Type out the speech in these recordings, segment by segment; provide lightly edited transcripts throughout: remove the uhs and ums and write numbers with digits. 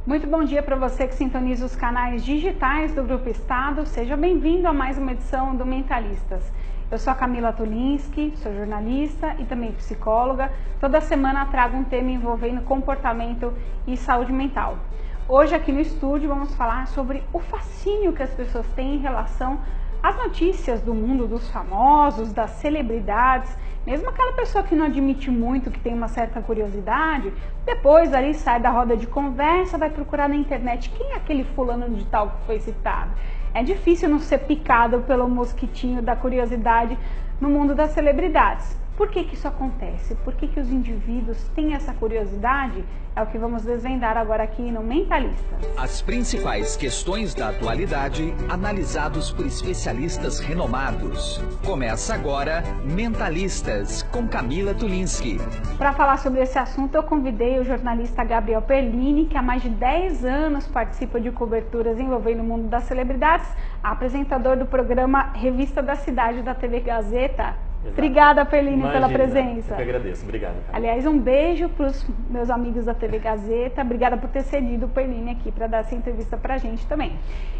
Muito bom dia para você que sintoniza os canais digitais do Grupo Estado. Seja bem-vindo a mais uma edição do Mentalistas. Eu sou a Camila Tulinski, sou jornalista e também psicóloga. Toda semana trago um tema envolvendo comportamento e saúde mental. Hoje aqui no estúdio vamos falar sobre o fascínio que as pessoas têm em relação às notícias do mundo dos famosos, das celebridades. Mesmo aquela pessoa que não admite muito, que tem uma certa curiosidade, depois ali sai da roda de conversa, vai procurar na internet quem é aquele fulano de tal que foi citado. É difícil não ser picado pelo mosquitinho da curiosidade no mundo das celebridades. Por que isso acontece? Por que os indivíduos têm essa curiosidade? É o que vamos desvendar agora aqui no Mentalistas. As principais questões da atualidade, analisados por especialistas renomados. Começa agora Mentalistas, com Camila Tulinski. Para falar sobre esse assunto, eu convidei o jornalista Gabriel Perlini, que há mais de 10 anos participa de coberturas envolvendo o mundo das celebridades, apresentador do programa Revista da Cidade da TV Gazeta. Exato. Obrigada, Perlini, pela presença. Eu que agradeço, obrigado. Cara. Aliás, um beijo para os meus amigos da TV Gazeta. Obrigada por ter cedido o Perlini aqui para dar essa entrevista para a gente também.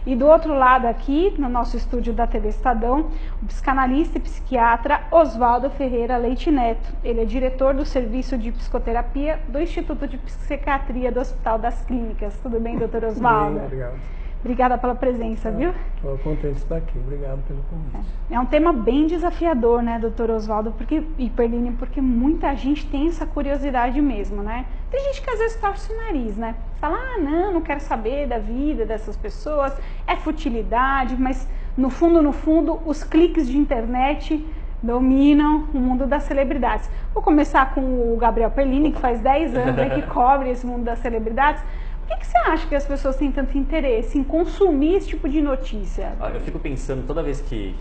E do outro lado aqui, no nosso estúdio da TV Estadão, o psicanalista e psiquiatra Oswaldo Ferreira Leite Neto. Ele é diretor do Serviço de Psicoterapia do Instituto de Psiquiatria do Hospital das Clínicas. Tudo bem, doutor Oswaldo? Bem, obrigado. Obrigada pela presença, viu? Estou contente de estar aqui. Obrigado pelo convite. É um tema bem desafiador, né, doutor Oswaldo e Perlini, porque muita gente tem essa curiosidade mesmo, né? Tem gente que às vezes torce o nariz, né? Fala, não quero saber da vida dessas pessoas, é futilidade, mas no fundo, os cliques de internet dominam o mundo das celebridades. Vou começar com o Gabriel Perlini, que faz 10 anos que cobre esse mundo das celebridades. Por que você acha que as pessoas têm tanto interesse em consumir esse tipo de notícia? Eu fico pensando, toda vez que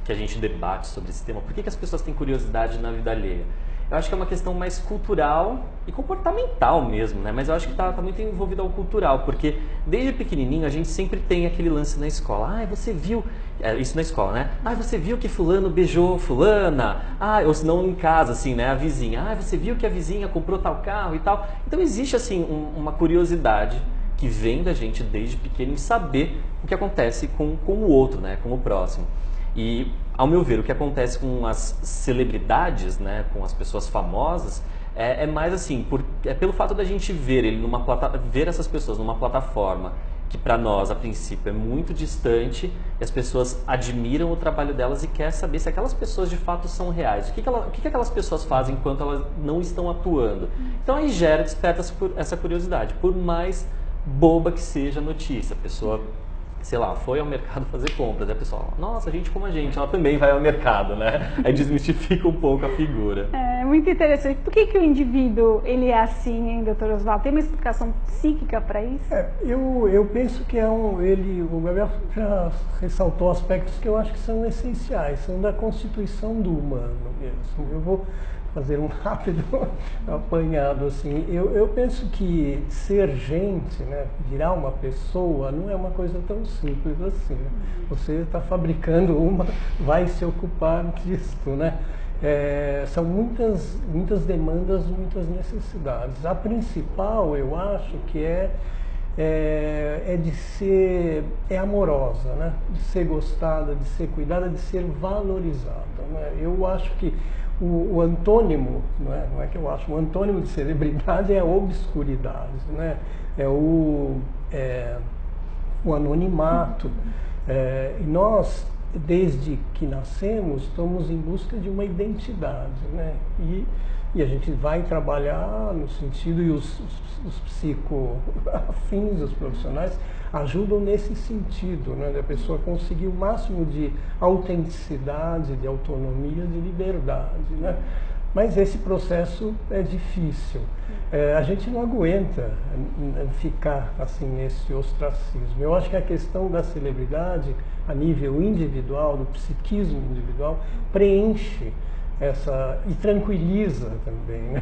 a gente debate sobre esse tema, por que as pessoas têm curiosidade na vida alheia? Eu acho que é uma questão mais cultural e comportamental mesmo, né? Mas eu acho que tá muito envolvido ao cultural, porque desde pequenininho a gente sempre tem aquele lance na escola. Você viu... isso na escola, né? Você viu que fulano beijou fulana? Ou se não em casa, assim, né? A vizinha. Você viu que a vizinha comprou tal carro e tal. Então existe, assim, uma curiosidade que vem da gente desde pequeno em saber o que acontece com o outro, né? Com o próximo. E, ao meu ver, o que acontece com as celebridades, né, com as pessoas famosas, é mais assim, pelo fato da gente ver ver essas pessoas numa plataforma que para nós, a princípio, é muito distante, e as pessoas admiram o trabalho delas e querem saber se aquelas pessoas de fato são reais. O que aquelas pessoas fazem enquanto elas não estão atuando? Então aí desperta essa curiosidade, por mais boba que seja a notícia. A pessoa, sei lá, foi ao mercado fazer compras, aí a pessoa, nossa, gente como a gente, ela também vai ao mercado, né? Aí desmistifica um pouco a figura. É muito interessante. Por que o indivíduo, ele é assim, hein, doutor Oswaldo? Tem uma explicação psíquica para isso? Eu penso que o Gabriel já ressaltou aspectos que eu acho que são essenciais, são da constituição do humano mesmo. Eu vou fazer um rápido apanhado, assim. Eu penso que ser gente, né, virar uma pessoa, não é uma coisa tão simples assim. Né? Você está fabricando vai se ocupar disso, né? São muitas demandas, muitas necessidades. A principal, eu acho, que é amorosa, né? De ser gostada, de ser cuidada, de ser valorizada. Né? Eu acho que o antônimo, não é que eu acho, o antônimo de celebridade é a obscuridade, né? O anonimato. E nós, desde que nascemos, estamos em busca de uma identidade, né? E a gente vai trabalhar no sentido, e os psicoafins, os profissionais, ajudam nesse sentido, né? Da pessoa conseguir o máximo de autenticidade, de autonomia, de liberdade, né? Mas esse processo é difícil. A gente não aguenta ficar assim nesse ostracismo. Eu acho que a questão da celebridade, a nível individual, do psiquismo individual, preenche e tranquiliza também, né?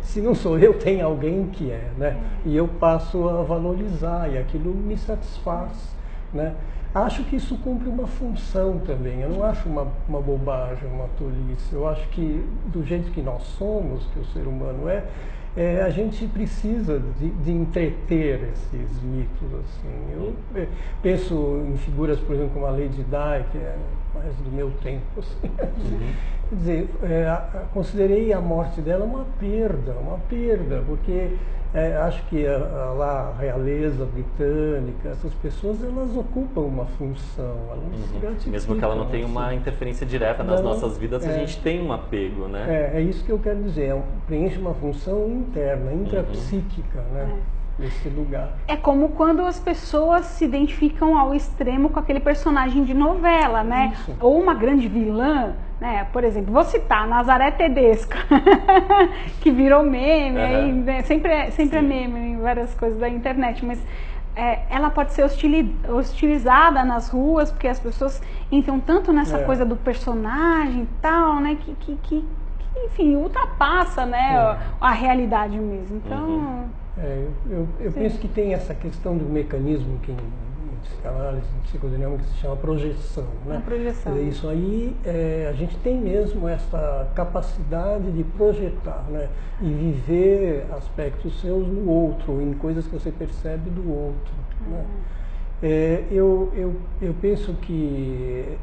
Se não sou eu, tem alguém que é, né? E eu passo a valorizar, e aquilo me satisfaz, né? Acho que isso cumpre uma função também. Eu não acho uma bobagem, uma tolice. Eu acho que do jeito que nós somos, que o ser humano a gente precisa de entreter esses mitos, assim. Eu penso em figuras, por exemplo, como a Lady Di, que é mais do meu tempo, assim. Quer dizer, considerei a morte dela uma perda, porque acho que a realeza britânica, essas pessoas, elas ocupam uma função, elas se gratificam. Mesmo que ela não tenha uma interferência direta nas nossas vidas, a gente tem um apego, né? É isso que eu quero dizer, preenche uma função interna, intrapsíquica, né? Nesse lugar. É como quando as pessoas se identificam ao extremo com aquele personagem de novela, né? Isso. Ou uma grande vilã, né? Por exemplo, vou citar Nazaré Tedesco, que virou meme, aí, né? sempre é meme em várias coisas da internet, mas ela pode ser hostilizada nas ruas, porque as pessoas entram tanto nessa coisa do personagem e tal, né? Que enfim, ultrapassa, né? A realidade mesmo. Então... Eu penso que tem essa questão do mecanismo que em psicanálise, em psicodinâmica se chama projeção, né? A projeção. Isso aí, a gente tem mesmo essa capacidade de projetar, né? E viver aspectos seus no outro, em coisas que você percebe do outro, né? Eu penso que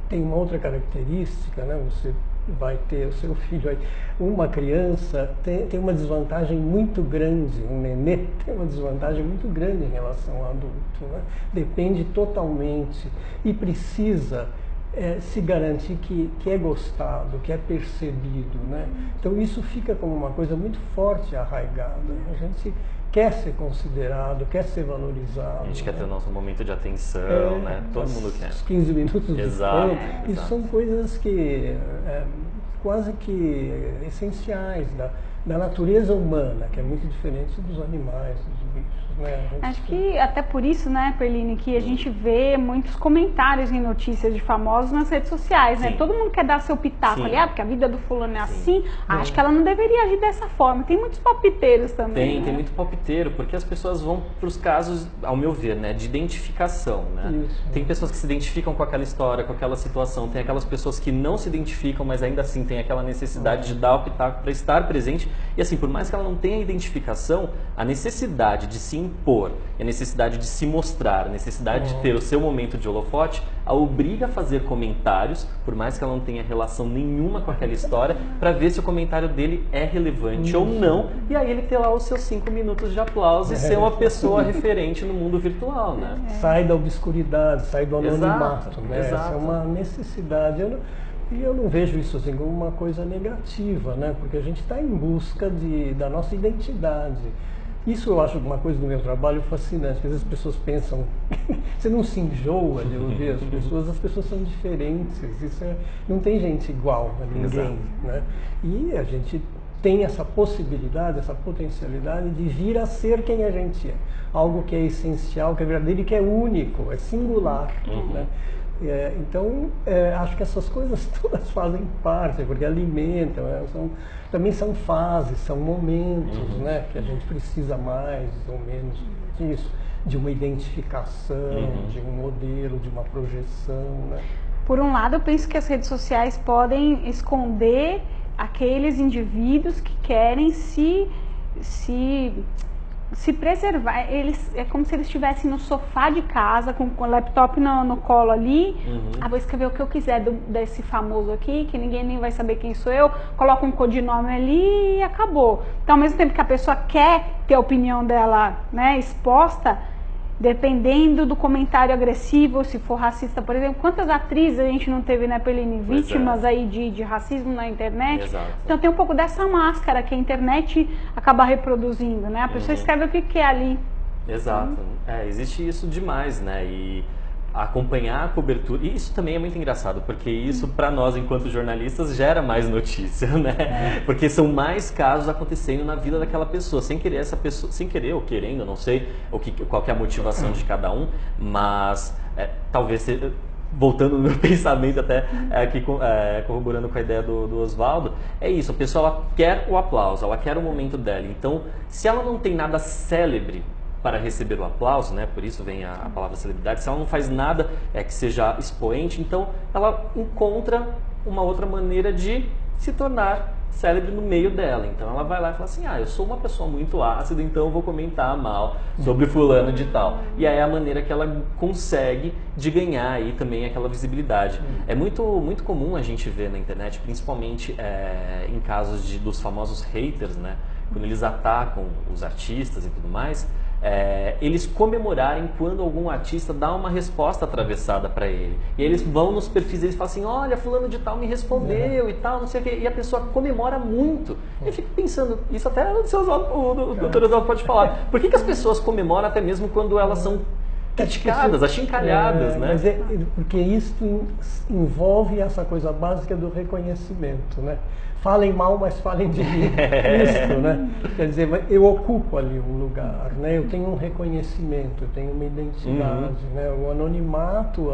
tem uma outra característica, né? Você vai ter o seu filho aí. Uma criança tem uma desvantagem muito grande, um nenê tem uma desvantagem muito grande em relação ao adulto, né? Depende totalmente e precisa se garantir que é gostado, que é percebido, né? Então isso fica como uma coisa muito forte, arraigada. A gente quer ser considerado, quer ser valorizado. A gente quer ter o nosso momento de atenção, né? Todo mundo quer. Os 15 minutos de Exato. Isso são coisas que quase que essenciais da natureza humana, que é muito diferente dos animais, dos bichos, né? Acho que até por isso, né, Perline, que a gente vê muitos comentários em notícias de famosos nas redes sociais, né? Sim. Todo mundo quer dar seu pitaco ali, porque a vida do fulano é assim, acho que ela não deveria agir dessa forma. Tem muitos palpiteiros também. Tem muito palpiteiro, porque as pessoas vão para os casos, ao meu ver, né, de identificação, né? Isso. Tem pessoas que se identificam com aquela história, com aquela situação, tem aquelas pessoas que não se identificam, mas ainda assim tem aquela necessidade de dar o pitaco para estar presente. E assim, por mais que ela não tenha identificação, a necessidade de se impor, a necessidade de se mostrar, a necessidade de ter o seu momento de holofote, a obriga a fazer comentários, por mais que ela não tenha relação nenhuma com aquela história, para ver se o comentário dele é relevante ou não, e aí ele ter lá os seus 5 minutos de aplauso e ser uma pessoa referente no mundo virtual, né? Sai da obscuridade, sai do anonimato, Exato, né? exato. Essa é uma necessidade. E eu não vejo isso assim como uma coisa negativa, né? Porque a gente está em busca da nossa identidade. Isso eu acho uma coisa do meu trabalho fascinante, porque às vezes as pessoas pensam, você não se enjoa de ouvir as pessoas são diferentes, não tem gente igual a ninguém, Exato. né? E a gente tem essa possibilidade, essa potencialidade de vir a ser quem a gente é. Algo que é essencial, que é verdadeiro e que é único, é singular, né? Então, acho que essas coisas todas fazem parte, porque alimentam, também são fases, são momentos, né, que a gente precisa mais ou menos disso, de uma identificação, de um modelo, de uma projeção, né? Por um lado, eu penso que as redes sociais podem esconder aqueles indivíduos que querem se preservar. É como se eles estivessem no sofá de casa, com o laptop no colo ali. Vou escrever o que eu quiser desse famoso aqui, que ninguém nem vai saber quem sou eu. Coloco um codinome ali e acabou. Então, ao mesmo tempo que a pessoa quer ter a opinião dela, né, exposta, dependendo do comentário agressivo, se for racista, por exemplo, quantas atrizes a gente não teve, né, Perline, vítimas aí de racismo na internet? Exato. Então tem um pouco dessa máscara que a internet acaba reproduzindo, né? A pessoa escreve o que quer ali. Exato. Existe isso demais, né? E acompanhar a cobertura, e isso também é muito engraçado, porque isso para nós enquanto jornalistas gera mais notícia, né? Porque são mais casos acontecendo na vida daquela pessoa, sem querer sem querer ou querendo, não sei qual que é a motivação de cada um, mas talvez voltando no meu pensamento até aqui corroborando com a ideia do Oswaldo, é isso, a pessoa ela quer o aplauso, ela quer o momento dela, então se ela não tem nada célebre para receber o aplauso, né? Por isso vem a palavra celebridade. Se ela não faz nada que seja expoente, então ela encontra uma outra maneira de se tornar célebre no meio dela. Então ela vai lá e fala assim, eu sou uma pessoa muito ácida, então eu vou comentar mal sobre fulano de tal. E aí é a maneira que ela consegue de ganhar aí também aquela visibilidade. É muito, muito comum a gente ver na internet, principalmente em casos dos famosos haters, né? Quando eles atacam os artistas e tudo mais, eles comemorarem quando algum artista dá uma resposta atravessada para ele. E eles vão nos perfis e falam assim, olha, fulano de tal me respondeu e tal, não sei o quê. E a pessoa comemora muito. Eu fico pensando, isso até o doutor Oswaldo pode falar. Por que as pessoas comemoram até mesmo quando elas são criticadas, achincalhadas, né? Mas porque isso envolve essa coisa básica do reconhecimento, né? Falem mal, mas falem de mim. Isso, né? Quer dizer, eu ocupo ali um lugar, né? Eu tenho um reconhecimento, eu tenho uma identidade, né? O anonimato,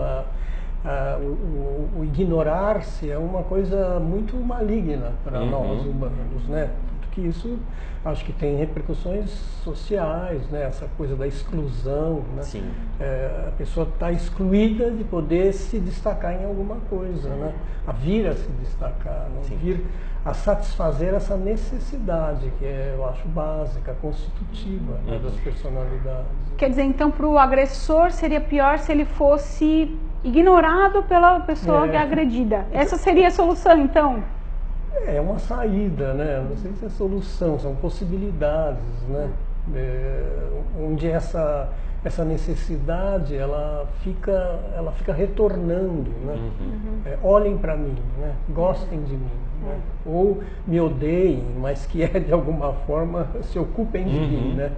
o ignorar-se é uma coisa muito maligna para nós humanos, né? Porque isso acho que tem repercussões sociais, né? Essa coisa da exclusão, né? Sim. A pessoa está excluída de poder se destacar em alguma coisa, né? A vir a se destacar, não vir a satisfazer essa necessidade que eu acho básica, constitutiva, né, das personalidades. Quer dizer, então, para o agressor seria pior se ele fosse ignorado pela pessoa que é agredida. Essa seria a solução, então? É uma saída, né? Não sei se é solução, são possibilidades, né? Onde essa necessidade ela fica retornando, né? Olhem para mim, né? Gostem de mim, né? Ou me odeiem, mas que de alguma forma se ocupem de mim, né?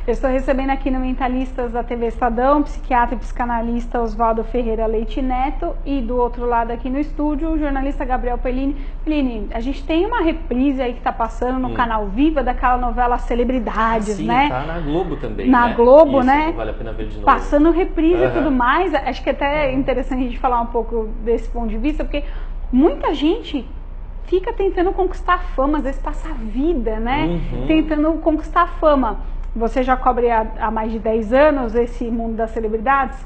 Eu estou recebendo aqui no Mentalistas da TV Estadão, psiquiatra e psicanalista Oswaldo Ferreira Leite Neto, e do outro lado aqui no estúdio o jornalista Gabriel Pellini. Pellini, a gente tem uma reprise aí que está passando no canal Viva daquela novela Celebridades, né? Sim, tá na Globo também. Na Globo, isso, né? Vale a pena ver de novo. Passando reprise e tudo mais. Acho que até é interessante a gente falar um pouco desse ponto de vista, porque muita gente fica tentando conquistar fama, às vezes passa a vida, né? Tentando conquistar fama. Você já cobre há mais de 10 anos esse mundo das celebridades.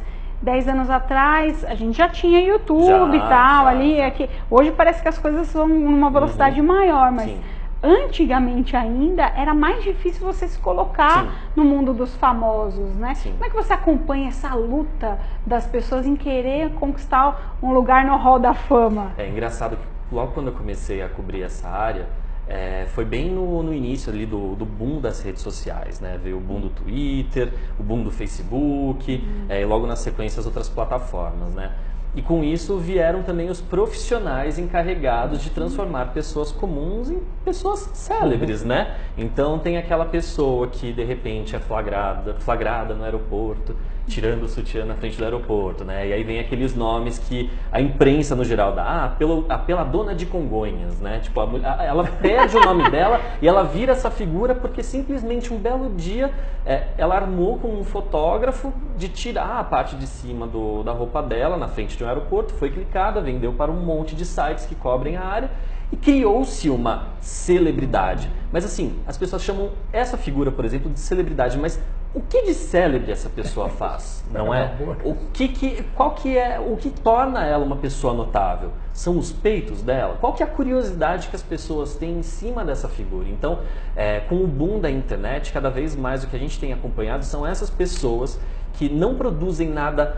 10 anos atrás, a gente já tinha YouTube e tal, ali. Aqui. Hoje parece que as coisas vão numa velocidade maior, mas... Sim. Antigamente ainda era mais difícil você se colocar no mundo dos famosos, né? Como é que você acompanha essa luta das pessoas em querer conquistar um lugar no hall da fama? É engraçado que logo quando eu comecei a cobrir essa área, foi bem no início ali do boom das redes sociais, né? Veio o boom do Twitter, o boom do Facebook, e logo na sequência as outras plataformas, né? E com isso vieram também os profissionais encarregados de transformar pessoas comuns em pessoas célebres, né? Então tem aquela pessoa que de repente é flagrada no aeroporto, tirando o sutiã na frente do aeroporto, né? E aí vem aqueles nomes que a imprensa no geral dá, pela dona de Congonhas, né? Tipo, ela perde o nome dela e ela vira essa figura porque simplesmente um belo dia ela armou com um fotógrafo de tirar a parte de cima da roupa dela na frente de um aeroporto, foi clicada, vendeu para um monte de sites que cobrem a área e criou-se uma celebridade. Mas assim, as pessoas chamam essa figura, por exemplo, de celebridade, mas o que de célebre essa pessoa faz, não é? O que torna ela uma pessoa notável? São os peitos dela? Qual que é a curiosidade que as pessoas têm em cima dessa figura? Então, com o boom da internet, cada vez mais o que a gente tem acompanhado são essas pessoas que não produzem nada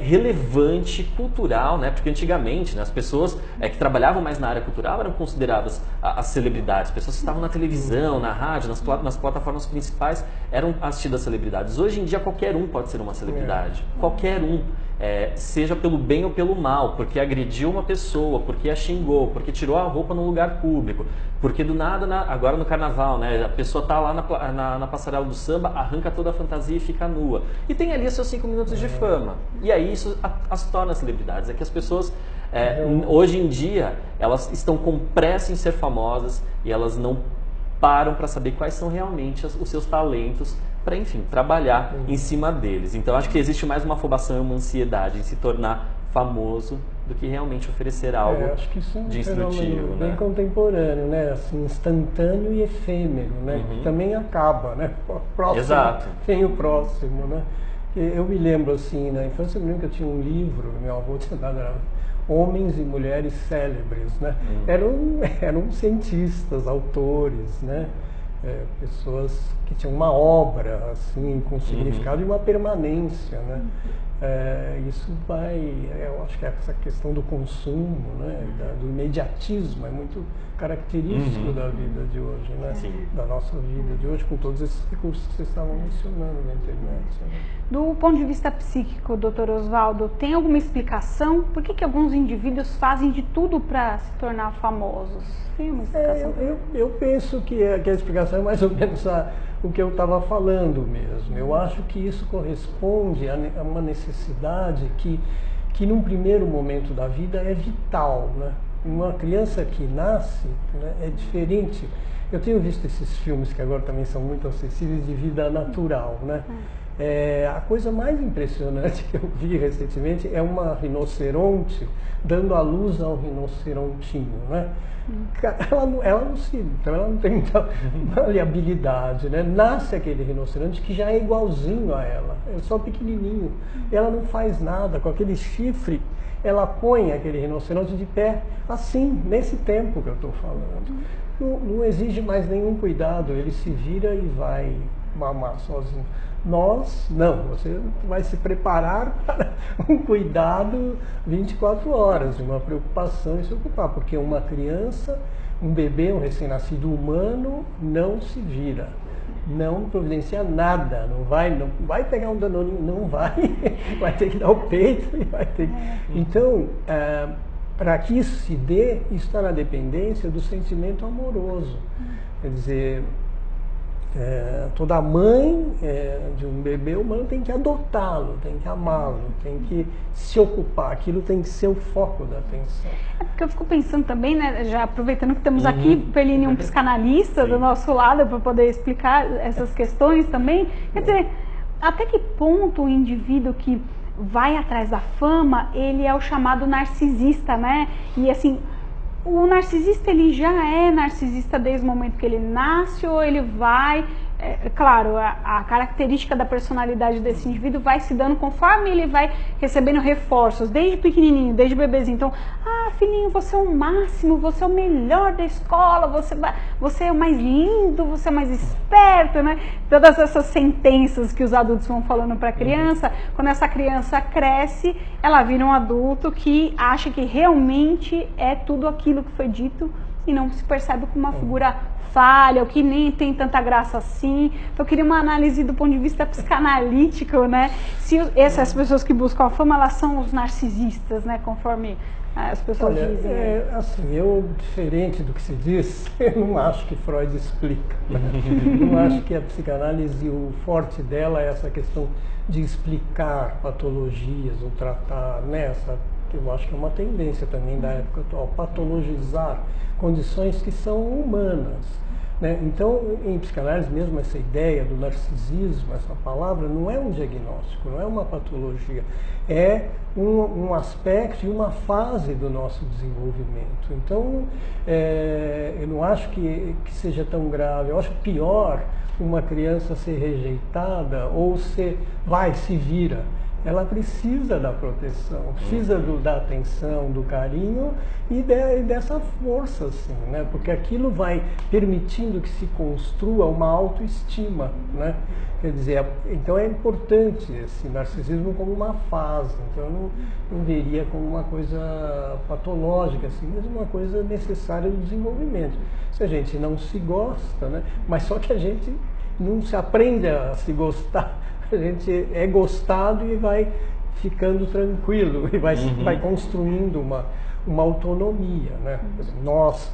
relevante, cultural, né? Porque antigamente, né, as pessoas que trabalhavam mais na área cultural eram consideradas as celebridades. Pessoas que estavam na televisão, na rádio, nas plataformas principais eram as tidas celebridades. Hoje em dia qualquer um pode ser uma celebridade. Qualquer um. Seja pelo bem ou pelo mal, porque agrediu uma pessoa, porque a xingou, porque tirou a roupa num lugar público, porque do nada, agora no carnaval, né, a pessoa tá lá na passarela do samba, arranca toda a fantasia e fica nua. E tem ali os seus 5 minutos de fama. E aí isso as torna celebridades. É que as pessoas, hoje em dia, elas estão com pressa em ser famosas e elas não param para saber quais são realmente os seus talentos para, enfim, trabalhar em cima deles. Então, acho que existe mais uma afobação e uma ansiedade em se tornar famoso do que realmente oferecer algo acho que isso é de instrutivo, bem contemporâneo, né? Assim, instantâneo e efêmero, né? Que também acaba, né? Próximo, Exato. Tem o próximo, né? Eu me lembro assim, na infância eu me lembro que eu tinha um livro, meu avô tinha dado, era Homens e Mulheres Célebres, né? Eram cientistas, autores, né? Pessoas que tinham uma obra assim com significado e uma permanência, né? Isso eu acho que essa questão do consumo, né? Do imediatismo é muito característico da vida de hoje, né? Sim. Da nossa vida de hoje, com todos esses recursos que vocês estavam mencionando na internet. Né? Do ponto de vista psíquico, doutor Oswaldo, tem alguma explicação? Por que alguns indivíduos fazem de tudo para se tornar famosos? Tem uma explicação? Eu penso que a explicação é mais ou menos o que eu estava falando mesmo. Eu acho que isso corresponde a uma necessidade que num primeiro momento da vida é vital, né? Uma criança que nasce, né, é diferente. Eu tenho visto esses filmes que agora também são muito acessíveis de vida natural, né? A coisa mais impressionante que eu vi recentemente é uma rinoceronte dando à luz ao rinocerontinho, né? Ela não tem muita maleabilidade, né? Nasce aquele rinoceronte que já é igualzinho a ela, é só pequenininho. Ela não faz nada, com aquele chifre ela põe aquele rinoceronte de pé assim, nesse tempo que eu estou falando. Não exige mais nenhum cuidado, ele se vira e vai mamar sozinho. Nós, não, você vai se preparar para um cuidado 24 horas, uma preocupação em se ocupar, porque uma criança, um bebê, um recém-nascido humano, não se vira, não providencia nada, não vai pegar um danoninho, não vai, vai ter que dar o peito e vai ter que... Então, para que isso se dê, isso está na dependência do sentimento amoroso. Quer dizer, toda mãe de um bebê humano tem que adotá-lo, tem que amá-lo, tem que se ocupar, aquilo tem que ser o foco da atenção. Porque eu fico pensando também, né, já aproveitando que temos aqui, Perline, um psicanalista do nosso lado para poder explicar essas questões também, quer dizer, até que ponto o indivíduo que vai atrás da fama, ele é o chamado narcisista, né? E assim, o narcisista, ele já é narcisista desde o momento que ele nasce, ou ele vai... claro, a característica da personalidade desse indivíduo vai se dando conforme ele vai recebendo reforços, desde pequenininho, desde bebezinho. Então, filhinho, você é o máximo, você é o melhor da escola, você é o mais lindo, você é o mais esperto, né? Todas essas sentenças que os adultos vão falando para a criança, quando essa criança cresce, ela vira um adulto que acha que realmente é tudo aquilo que foi dito e não se percebe como uma figura falha, ou que nem tem tanta graça assim. Então eu queria uma análise do ponto de vista psicanalítico, né? Se essas pessoas que buscam a fama, elas são os narcisistas, né? Conforme as pessoas dizem. Assim, diferente do que se diz, eu não acho que Freud explica. Né? Não acho que a psicanálise, o forte dela é essa questão de explicar patologias, ou tratar, né? Eu acho que é uma tendência também da época atual, patologizar condições que são humanas. Né? Então, em psicanálise mesmo, essa ideia do narcisismo, essa palavra, não é um diagnóstico, não é uma patologia, é um aspecto e uma fase do nosso desenvolvimento. Então, eu não acho que seja tão grave, eu acho pior uma criança ser rejeitada ou se vira. Ela precisa da proteção, precisa da atenção, do carinho e dessa força, assim, né? Porque aquilo vai permitindo que se construa uma autoestima, né? Quer dizer, então é importante esse narcisismo como uma fase, então eu não veria como uma coisa patológica, assim, mas uma coisa necessária do desenvolvimento. Se a gente não se gosta, né? Mas só que a gente não se aprende a se gostar, a gente é gostado e vai ficando tranquilo e vai construindo uma autonomia, né? Nós,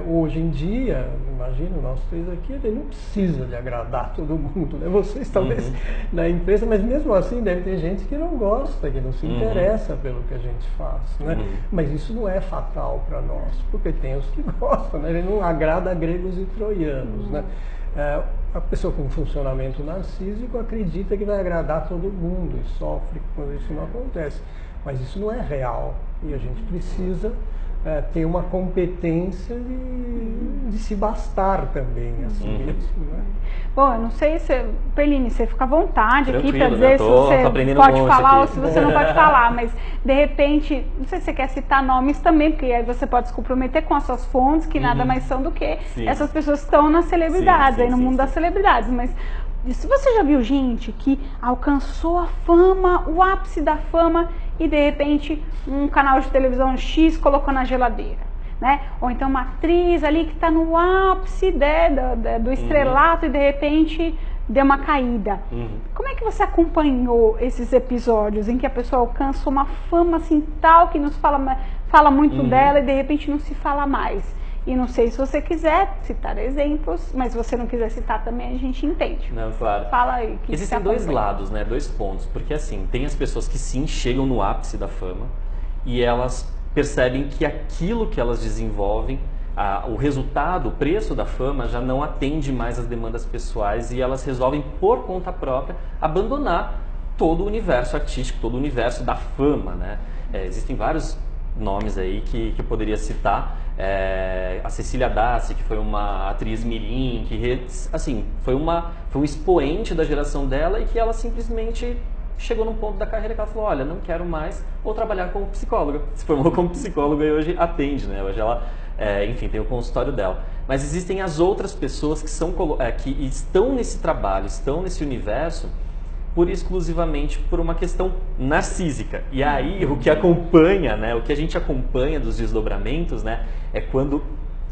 hoje em dia, imagino, nós três aqui, ele não precisa de agradar todo mundo, né? Vocês talvez na empresa, mas mesmo assim deve ter gente que não gosta, que não se interessa pelo que a gente faz, né? Mas isso não é fatal para nós, porque tem os que gostam, né? Ele não agrada a gregos e troianos, né? A pessoa com funcionamento narcísico acredita que vai agradar todo mundo e sofre quando isso não acontece. Mas isso não é real e a gente precisa ter uma competência de se bastar também, assim, isso, né? Bom, eu não sei se... Peline, você fica à vontade aqui para Tranquilo, dizer né? se Tô você aprendendo pode um monte falar aqui. ou se você não pode falar, mas de repente, não sei se você quer citar nomes também, porque aí você pode se comprometer com as suas fontes, que nada mais são do que Sim. essas pessoas que estão nas celebridades, Sim, aí no sim, mundo sim. das celebridades, mas se você já viu gente que alcançou a fama, o ápice da fama, e de repente um canal de televisão X colocou na geladeira, né? Ou então uma atriz ali que está no ápice do estrelato e de repente deu uma caída. Como é que você acompanhou esses episódios em que a pessoa alcança uma fama assim tal que nos fala muito dela e de repente não se fala mais? E não sei se você quiser citar exemplos, mas se você não quiser citar também a gente entende. Não, claro. Fala aí. Que Existem você dois acompanha. lados, né? Dois pontos. Porque assim, tem as pessoas que sim chegam no ápice da fama e elas percebem que aquilo que elas desenvolvem, o resultado, o preço da fama já não atende mais às demandas pessoais e elas resolvem por conta própria abandonar todo o universo artístico, todo o universo da fama, né? Existem vários nomes aí que eu poderia citar. A Cecília Dassi, que foi uma atriz mirim, que assim, foi um expoente da geração dela e que ela simplesmente chegou num ponto da carreira que ela falou, olha, não quero mais, vou trabalhar como psicóloga. Se formou como psicóloga e hoje atende, né? Hoje ela, enfim, tem o consultório dela. Mas existem as outras pessoas que estão nesse trabalho, estão nesse universo, pura e exclusivamente por uma questão narcísica. E aí o que acompanha, né, o que a gente acompanha dos desdobramentos, né, é quando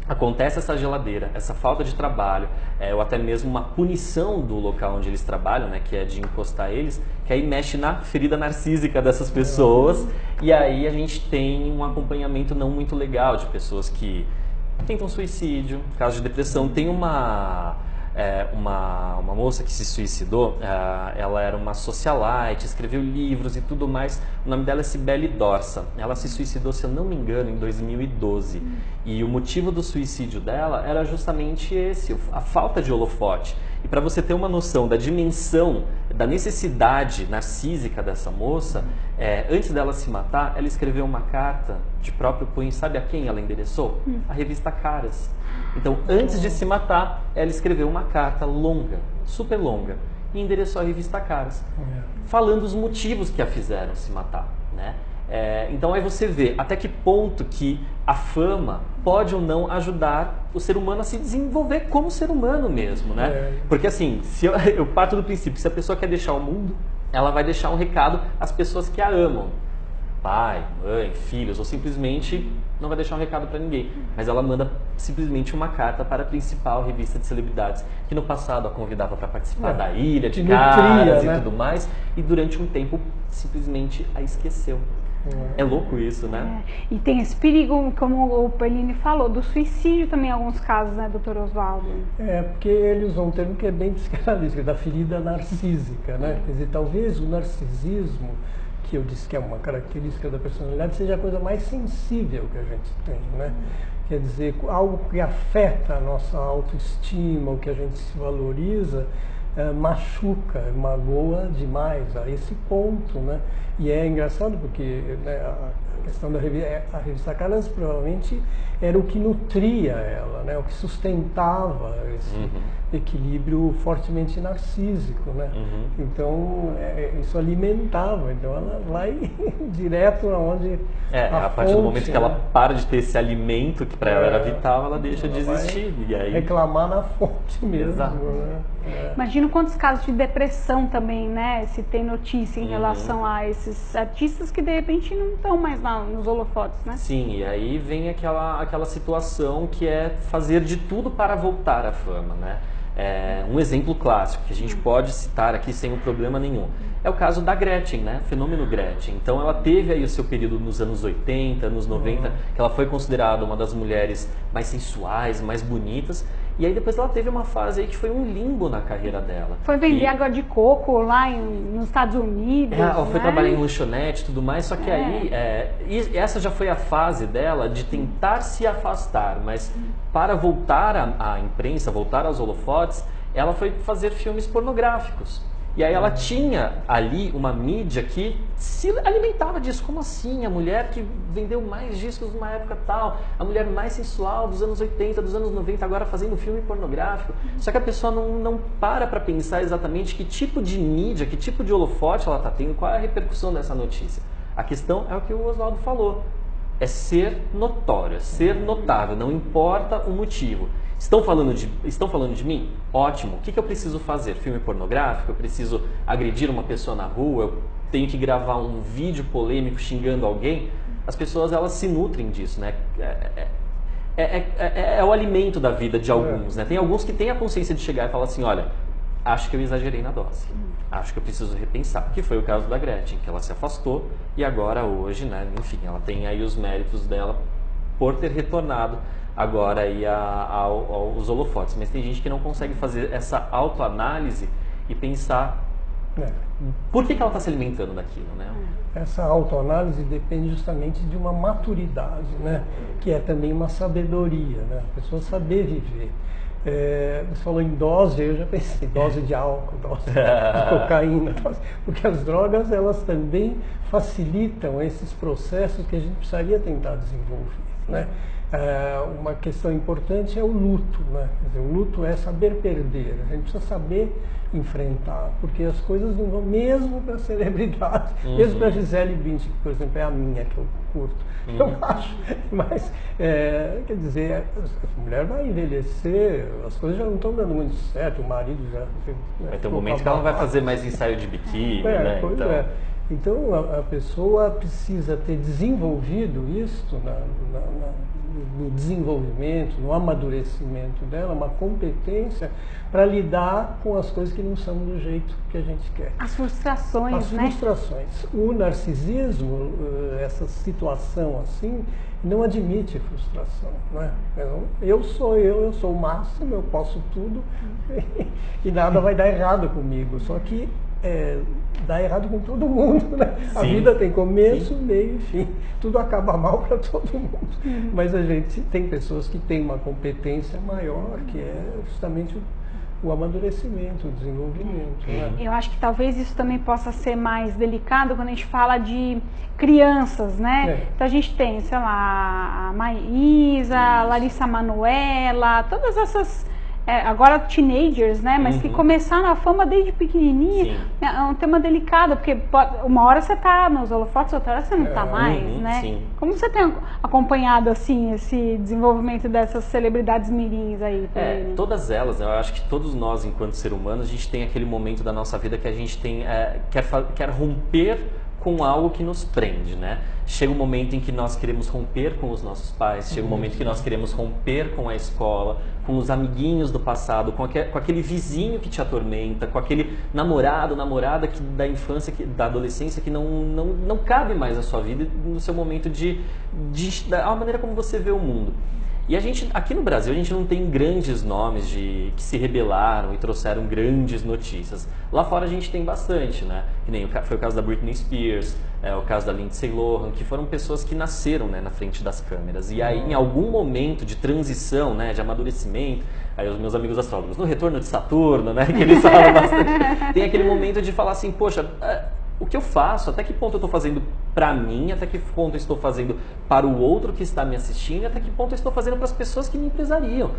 acontece essa geladeira, essa falta de trabalho, ou até mesmo uma punição do local onde eles trabalham, né, que é de encostar eles, que aí mexe na ferida narcísica dessas pessoas, e aí a gente tem um acompanhamento não muito legal de pessoas que tentam suicídio, caso de depressão. Tem uma moça que se suicidou, ela era uma socialite, escreveu livros e tudo mais, o nome dela é Cibele Dorsa. Ela se suicidou, se eu não me engano, em 2012. E o motivo do suicídio dela era justamente esse, a falta de holofote. E para você ter uma noção da dimensão, da necessidade narcísica dessa moça, antes dela se matar, ela escreveu uma carta de próprio punho. Sabe a quem ela endereçou? A revista Caras. Então, antes de se matar, ela escreveu uma carta longa, super longa, e endereçou a revista Caras, falando os motivos que a fizeram se matar, né? Então aí você vê até que ponto que a fama pode ou não ajudar o ser humano a se desenvolver como ser humano mesmo, né? Porque assim, se eu parto do princípio que se a pessoa quer deixar o mundo, ela vai deixar um recado às pessoas que a amam. Pai, mãe, filhos, ou simplesmente não vai deixar um recado para ninguém. Mas ela manda simplesmente uma carta para a principal revista de celebridades, que no passado a convidava para participar da Ilha de Caras, né, e tudo mais, e durante um tempo simplesmente a esqueceu. É louco isso, né? E tem esse perigo, como o Peline falou, do suicídio também em alguns casos, né, doutor Oswaldo? Porque ele usou um termo que é bem psicanalítico, da ferida narcísica, né? Quer dizer, talvez o narcisismo, que eu disse que é uma característica da personalidade, seja a coisa mais sensível que a gente tem, né? Quer dizer, algo que afeta a nossa autoestima, o que a gente se valoriza, machuca, magoa demais a esse ponto, né? E é engraçado porque, né, a questão da revista Caras provavelmente era o que nutria ela, né? O que sustentava esse equilíbrio fortemente narcísico, né? Então isso alimentava, então ela vai direto aonde a partir do momento que ela para de ter esse alimento que para ela era vital, ela deixa de existir, e aí reclamar na fonte mesmo. Exato. Né? Imagino quantos casos de depressão também, né, se tem notícia em relação a esses artistas que de repente não estão mais nos holofotes, né? Sim, e aí vem aquela situação que é fazer de tudo para voltar à fama, né? Um exemplo clássico que a gente pode citar aqui sem problema nenhum é o caso da Gretchen, né? O fenômeno Gretchen. Então ela teve aí o seu período nos anos 80, anos 90, que ela foi considerada uma das mulheres mais sensuais, mais bonitas. E aí depois ela teve uma fase aí que foi um limbo na carreira dela. Foi vender água de coco lá nos Estados Unidos. Ela foi né? trabalhar em lanchonete e tudo mais, só que aí, essa já foi a fase dela de tentar se afastar, mas para voltar à imprensa, voltar aos holofotes, ela foi fazer filmes pornográficos. E aí ela tinha ali uma mídia que se alimentava disso. Como assim? A mulher que vendeu mais discos numa época tal, a mulher mais sensual dos anos 80, dos anos 90, agora fazendo filme pornográfico. Só que a pessoa não para pensar exatamente que tipo de mídia, que tipo de holofote ela está tendo, qual é a repercussão dessa notícia. A questão é o que o Oswaldo falou. É ser notório, é ser notável, não importa o motivo. Estão falando de mim? Ótimo. O que eu preciso fazer? Filme pornográfico? Eu preciso agredir uma pessoa na rua? Eu tenho que gravar um vídeo polêmico xingando alguém? As pessoas, elas se nutrem disso, né? É o alimento da vida de alguns, né? Tem alguns que têm a consciência de chegar e falar assim, olha, acho que eu exagerei na dose. Acho que eu preciso repensar. Que foi o caso da Gretchen, que ela se afastou e agora hoje, né? Enfim, ela tem aí os méritos dela por ter retornado agora aí aos holofotes. Mas tem gente que não consegue fazer essa autoanálise e pensar por que ela está se alimentando daquilo, né? Essa autoanálise depende justamente de uma maturidade, né? Que é também uma sabedoria, né? A pessoa saber viver. Você falou em dose, eu já pensei, dose de álcool, dose de cocaína, porque as drogas, elas também facilitam esses processos que a gente precisaria tentar desenvolver, né? Uma questão importante é o luto, né? Quer dizer, o luto é saber perder, a gente precisa saber enfrentar, porque as coisas não vão, mesmo para celebridade, mesmo para Gisele Bündchen, que, por exemplo, é a minha que eu curto, eu acho, mas, quer dizer, a mulher vai envelhecer, as coisas já não estão dando muito certo, o marido já... Vai ter um momento que ela não vai fazer mais ensaio de biquíni, né? Então a pessoa precisa ter desenvolvido isso no desenvolvimento, no amadurecimento dela, uma competência para lidar com as coisas que não são do jeito que a gente quer. As frustrações, As frustrações. O narcisismo, essa situação assim, não admite frustração, não é? Eu sou o máximo, eu posso tudo e nada vai dar errado comigo. Só que dá errado com todo mundo, né? A vida tem começo, meio e fim. Tudo acaba mal para todo mundo. Mas a gente tem pessoas que têm uma competência maior, que é justamente o amadurecimento, o desenvolvimento. Né? Eu acho que talvez isso também possa ser mais delicado quando a gente fala de crianças, né? Então a gente tem, sei lá, a Maísa, a Larissa Manoela, todas essas... agora teenagers, né? Mas que começaram a fama desde pequenininha. É um tema delicado, porque uma hora você tá nos holofotes, outra hora você não tá mais, né? Sim. Como você tem acompanhado, assim, esse desenvolvimento dessas celebridades mirins aí? Todas elas, eu acho que todos nós, enquanto ser humanos, a gente tem aquele momento da nossa vida que a gente tem, quer romper com algo que nos prende, né? Chega um momento em que nós queremos romper com os nossos pais, chega um momento que nós queremos romper com a escola, com os amiguinhos do passado, com aquele vizinho que te atormenta, com aquele namorado, namorada da infância, da adolescência que não cabe mais na sua vida, no seu momento da maneira como você vê o mundo. E a gente, aqui no Brasil, a gente não tem grandes nomes que se rebelaram e trouxeram grandes notícias. Lá fora a gente tem bastante, né? Que nem foi o caso da Britney Spears, o caso da Lindsay Lohan, que foram pessoas que nasceram, né, na frente das câmeras. E aí, em algum momento de transição, né, de amadurecimento, aí os meus amigos astrólogos, no retorno de Saturno, né, que eles falam bastante, tem aquele momento de falar assim, poxa... o que eu faço, até que ponto eu estou fazendo para mim, até que ponto eu estou fazendo para o outro que está me assistindo, até que ponto eu estou fazendo para as pessoas que me empresariam.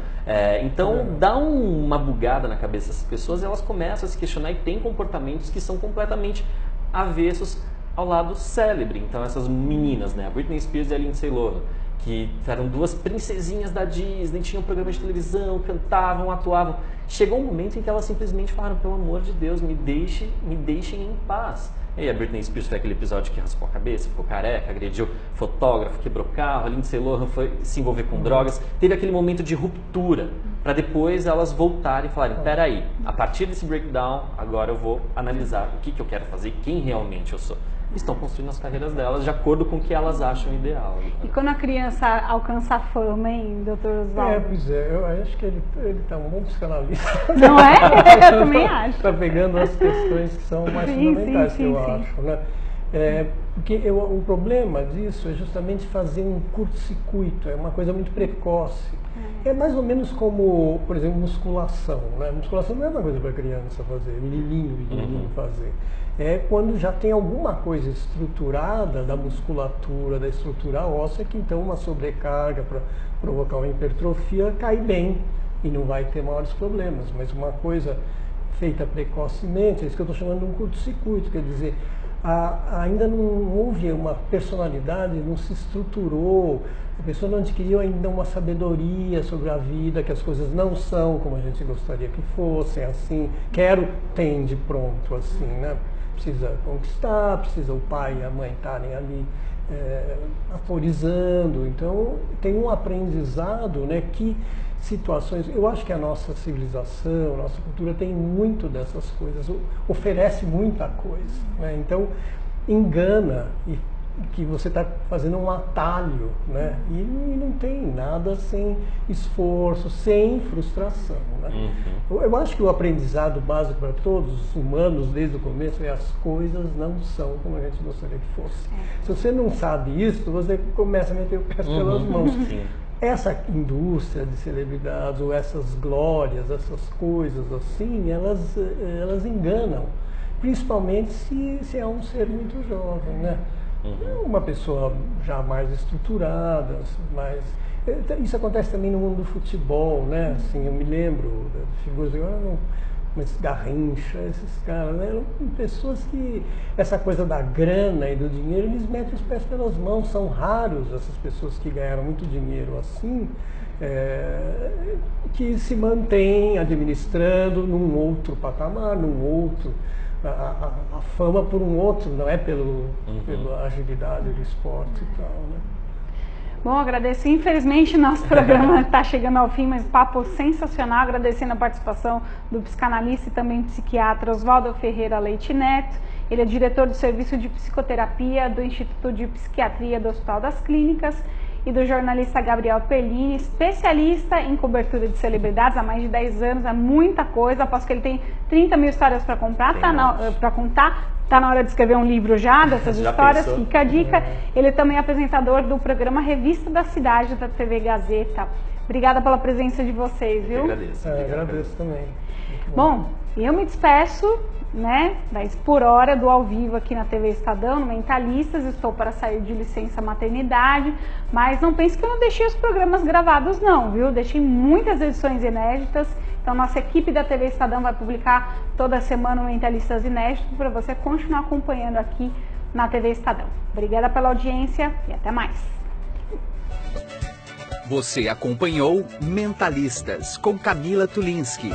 Então, dá uma bugada na cabeça dessas pessoas e elas começam a se questionar e têm comportamentos que são completamente avessos ao lado célebre. Então, essas meninas, né, a Britney Spears e a Lindsay Lohan, que eram duas princesinhas da Disney, tinham programa de televisão, cantavam, atuavam. Chegou um momento em que elas simplesmente falaram, pelo amor de Deus, me deixem em paz. E a Britney Spears foi aquele episódio que raspou a cabeça, ficou careca, agrediu fotógrafo, quebrou carro, a Lindsay Lohan foi se envolver com drogas. Teve aquele momento de ruptura, para depois elas voltarem e falarem, peraí, a partir desse breakdown, agora eu vou analisar o que eu quero fazer, quem realmente eu sou. Estão construindo as carreiras delas de acordo com o que elas acham ideal. E quando a criança alcança a fama, hein, doutor Oswaldo? Pois é, eu acho que ele está um bom psicanalista. Não é? Eu também acho. Está pegando as questões que são mais fundamentais, que eu acho, né? Porque o problema disso é justamente fazer um curto-circuito, é uma coisa muito precoce. É mais ou menos como, por exemplo, musculação, né? Musculação não é uma coisa para criança fazer, menininho fazer. É quando já tem alguma coisa estruturada da musculatura, da estrutura óssea, que então uma sobrecarga para provocar uma hipertrofia cai bem e não vai ter maiores problemas. Mas uma coisa feita precocemente, é isso que eu estou chamando de um curto-circuito, quer dizer, ainda não houve uma personalidade, não se estruturou, a pessoa não adquiriu ainda uma sabedoria sobre a vida, que as coisas não são como a gente gostaria que fossem, assim, tem de pronto, assim, né? Precisa conquistar, precisa o pai e a mãe estarem ali aforizando, então tem um aprendizado, né, que situações, eu acho que a nossa civilização, a nossa cultura tem muito dessas coisas, oferece muita coisa, né? Então engana que você está fazendo um atalho, né? E não tem nada sem esforço, sem frustração, né? Eu acho que o aprendizado básico para todos os humanos desde o começo é: as coisas não são como a gente gostaria que fosse. Se você não sabe isso, você começa a meter o pé pelas mãos. Essa indústria de celebridades, ou essas glórias, essas coisas assim, elas enganam, principalmente se é um ser muito jovem, né? Uma pessoa já mais estruturada, isso acontece também no mundo do futebol, né? Assim, eu me lembro de figuras mas Garrincha, esses caras, né? Eram pessoas que, essa coisa da grana e do dinheiro, eles metem os pés pelas mãos. São raros essas pessoas que ganharam muito dinheiro assim, que se mantêm administrando num outro patamar, a fama por um outro, não é pela agilidade do esporte e tal, né? Bom, agradeço. Infelizmente, nosso programa está chegando ao fim, mas papo sensacional. Agradecendo a participação do psicanalista e também psiquiatra Oswaldo Ferreira Leite Neto. Ele é diretor do Serviço de Psicoterapia do Instituto de Psiquiatria do Hospital das Clínicas, e do jornalista Gabriel Perlini, especialista em cobertura de celebridades há mais de 10 anos. É muita coisa. Aposto que ele tem 30 mil histórias para contar, para contar. Está na hora de escrever um livro já dessas histórias, pensou? Fica a dica. Ele é também apresentador do programa Revista da Cidade, da TV Gazeta. Obrigada pela presença de vocês, viu? Eu agradeço. Agradeço também. Bom, eu me despeço, né, 10 por hora do ao vivo aqui na TV Estadão, no Mentalistas. Estou para sair de licença maternidade, mas não pense que eu não deixei os programas gravados não, viu? Deixei muitas edições inéditas. Então, nossa equipe da TV Estadão vai publicar toda semana o Mentalistas Inédito para você continuar acompanhando aqui na TV Estadão. Obrigada pela audiência e até mais. Você acompanhou Mentalistas com Camila Tulinski.